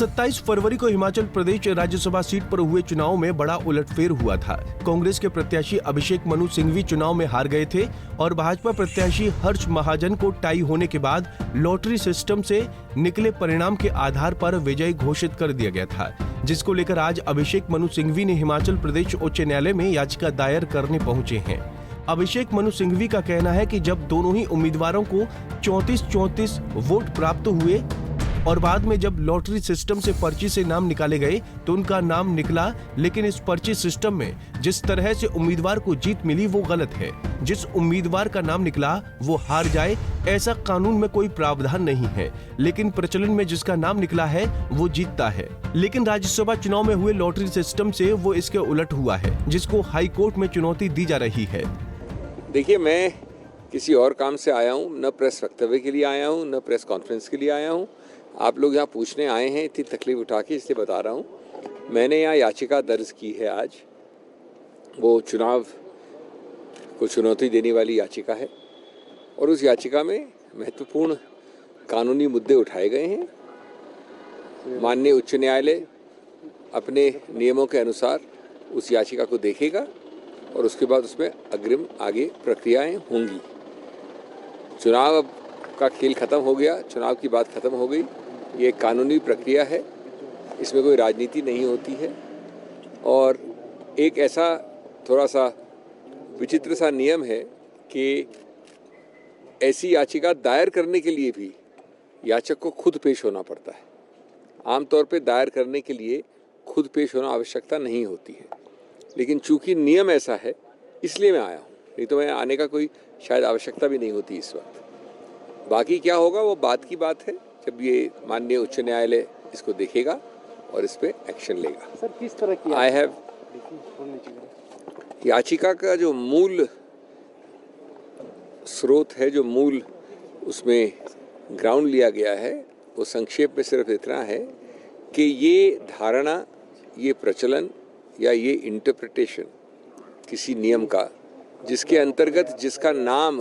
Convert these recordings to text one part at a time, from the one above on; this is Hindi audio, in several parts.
27 फरवरी को हिमाचल प्रदेश राज्यसभा सीट पर हुए चुनाव में बड़ा उलटफेर हुआ था। कांग्रेस के प्रत्याशी अभिषेक मनु सिंघवी चुनाव में हार गए थे और भाजपा प्रत्याशी हर्ष महाजन को टाई होने के बाद लॉटरी सिस्टम से निकले परिणाम के आधार पर विजयी घोषित कर दिया गया था, जिसको लेकर आज अभिषेक मनु सिंघवी ने हिमाचल प्रदेश उच्च न्यायालय में याचिका दायर करने पहुंचे हैं। अभिषेक मनु सिंघवी का कहना है कि जब दोनों ही उम्मीदवारों को 34-34 वोट प्राप्त हुए और बाद में जब लॉटरी सिस्टम से पर्ची से नाम निकाले गए तो उनका नाम निकला, लेकिन इस पर्ची सिस्टम में जिस तरह से उम्मीदवार को जीत मिली वो गलत है। जिस उम्मीदवार का नाम निकला वो हार जाए, ऐसा कानून में कोई प्रावधान नहीं है, लेकिन प्रचलन में जिसका नाम निकला है वो जीतता है। लेकिन राज्यसभा चुनाव में हुए लॉटरी सिस्टम से वो इसके उलट हुआ है, जिसको हाई कोर्ट में चुनौती दी जा रही है। देखिए, मैं किसी और काम से आया हूँ, न प्रेस वक्तव्य के लिए आया हूँ, न प्रेस कॉन्फ्रेंस के लिए आया हूँ। आप लोग यहाँ पूछने आए हैं, इतनी तकलीफ उठा के, इसलिए बता रहा हूँ। मैंने यहाँ याचिका दर्ज की है आज। वो चुनाव को चुनौती देने वाली याचिका है और उस याचिका में महत्वपूर्ण कानूनी मुद्दे उठाए गए हैं। माननीय उच्च न्यायालय अपने नियमों के अनुसार उस याचिका को देखेगा और उसके बाद उसमें अग्रिम आगे प्रक्रियाएं होंगी। चुनाव अब का खेल खत्म हो गया, चुनाव की बात खत्म हो गई। ये एक कानूनी प्रक्रिया है, इसमें कोई राजनीति नहीं होती है। और एक ऐसा थोड़ा सा विचित्र सा नियम है कि ऐसी याचिका दायर करने के लिए भी याचक को खुद पेश होना पड़ता है। आमतौर पे दायर करने के लिए खुद पेश होना आवश्यकता नहीं होती है, लेकिन चूंकि नियम ऐसा है इसलिए मैं आया हूँ, नहीं तो मैं आने का कोई शायद आवश्यकता भी नहीं होती इस वक्त। बाकी क्या होगा वो बात की बात है, जब ये माननीय उच्च न्यायालय इसको देखेगा और इस पे एक्शन लेगा। सर, किस तरह की आई हैव याचिका का जो मूल स्रोत है, जो मूल उसमें ग्राउंड लिया गया है, वो संक्षेप में सिर्फ इतना है कि ये धारणा, ये प्रचलन या ये इंटरप्रिटेशन किसी नियम का जिसके अंतर्गत जिसका नाम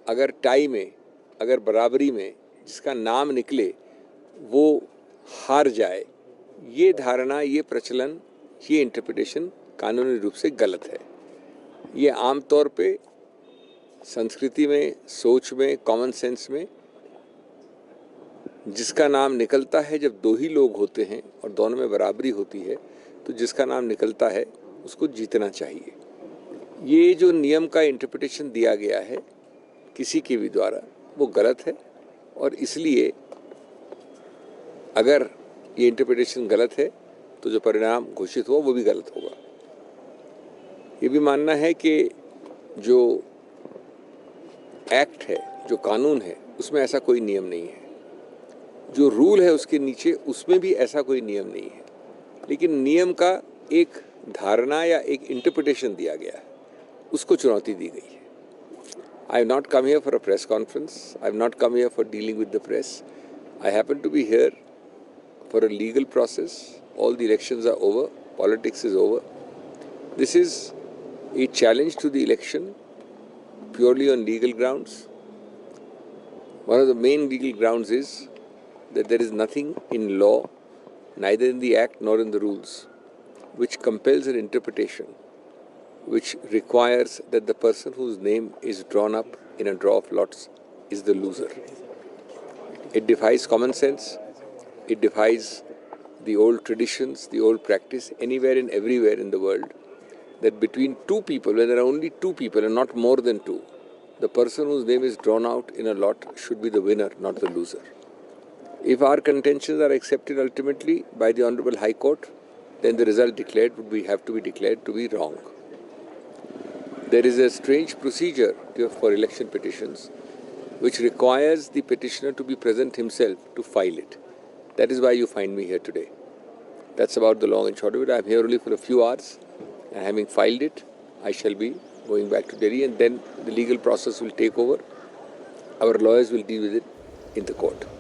अगर टाई में, अगर बराबरी में जिसका नाम निकले वो हार जाए, ये धारणा, ये प्रचलन, ये इंटरप्रिटेशन कानूनी रूप से गलत है। ये आमतौर पे संस्कृति में, सोच में, कॉमन सेंस में जिसका नाम निकलता है, जब दो ही लोग होते हैं और दोनों में बराबरी होती है तो जिसका नाम निकलता है उसको जीतना चाहिए। ये जो नियम का इंटरप्रिटेशन दिया गया है किसी के भी द्वारा, वो गलत है और इसलिए अगर ये इंटरप्रिटेशन गलत है तो जो परिणाम घोषित हुआ वो भी गलत होगा। ये भी मानना है कि जो एक्ट है, जो कानून है, उसमें ऐसा कोई नियम नहीं है। जो रूल है उसके नीचे, उसमें भी ऐसा कोई नियम नहीं है, लेकिन नियम का एक धारणा या एक इंटरप्रिटेशन दिया गया है, उसको चुनौती दी गई है। I have not come here for a press conference. I have not come here for dealing with the press. I happen to be here for a legal process. All the elections are over. Politics is over. This is a challenge to the election purely on legal grounds. One of the main legal grounds is that there is nothing in law, neither in the act nor in the rules, which compels an interpretation which requires that the person whose name is drawn up in a draw of lots is the loser. It defies common sense. It defies the old traditions, the old practice anywhere and everywhere in the world, that between two people, when there are only two people and not more than two, the person whose name is drawn out in a lot should be the winner, not the loser. If our contentions are accepted ultimately by the Honorable High Court, then the result declared would have to be declared to be wrong. There is a strange procedure for election petitions which requires the petitioner to be present himself to file it. That is why you find me here today. That's about the long and short of it. I am here only for a few hours, and having filed it, I shall be going back to Delhi, and then the legal process will take over. Our lawyers will deal with it in the court.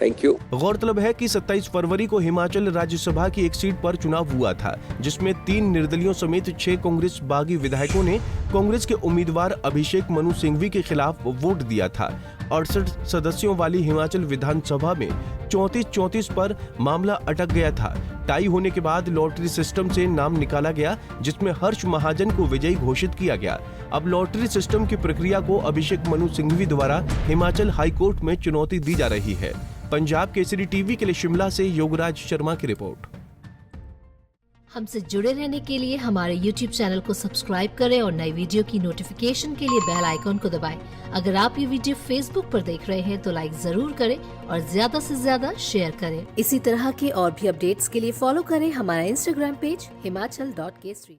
Thank you. गौरतलब है कि 27 फरवरी को हिमाचल राज्यसभा की एक सीट पर चुनाव हुआ था, जिसमें 3 निर्दलियों समेत 6 कांग्रेस बागी विधायकों ने कांग्रेस के उम्मीदवार अभिषेक मनु सिंघवी के खिलाफ वोट दिया था। 68 सदस्यों वाली हिमाचल विधानसभा में 34-34 पर मामला अटक गया था। टाई होने के बाद लॉटरी सिस्टम से नाम निकाला गया, जिसमें हर्ष महाजन को विजयी घोषित किया गया। अब लॉटरी सिस्टम की प्रक्रिया को अभिषेक मनु सिंघवी द्वारा हिमाचल हाईकोर्ट में चुनौती दी जा रही है। पंजाब केसरी टीवी के लिए शिमला से योगराज शर्मा की रिपोर्ट। हमसे जुड़े रहने के लिए हमारे YouTube चैनल को सब्सक्राइब करें और नई वीडियो की नोटिफिकेशन के लिए बेल आइकॉन को दबाएं। अगर आप ये वीडियो Facebook पर देख रहे हैं तो लाइक जरूर करें और ज्यादा से ज्यादा शेयर करें। इसी तरह के और भी अपडेट्स के लिए फॉलो करें हमारा Instagram पेज himachal.kesri।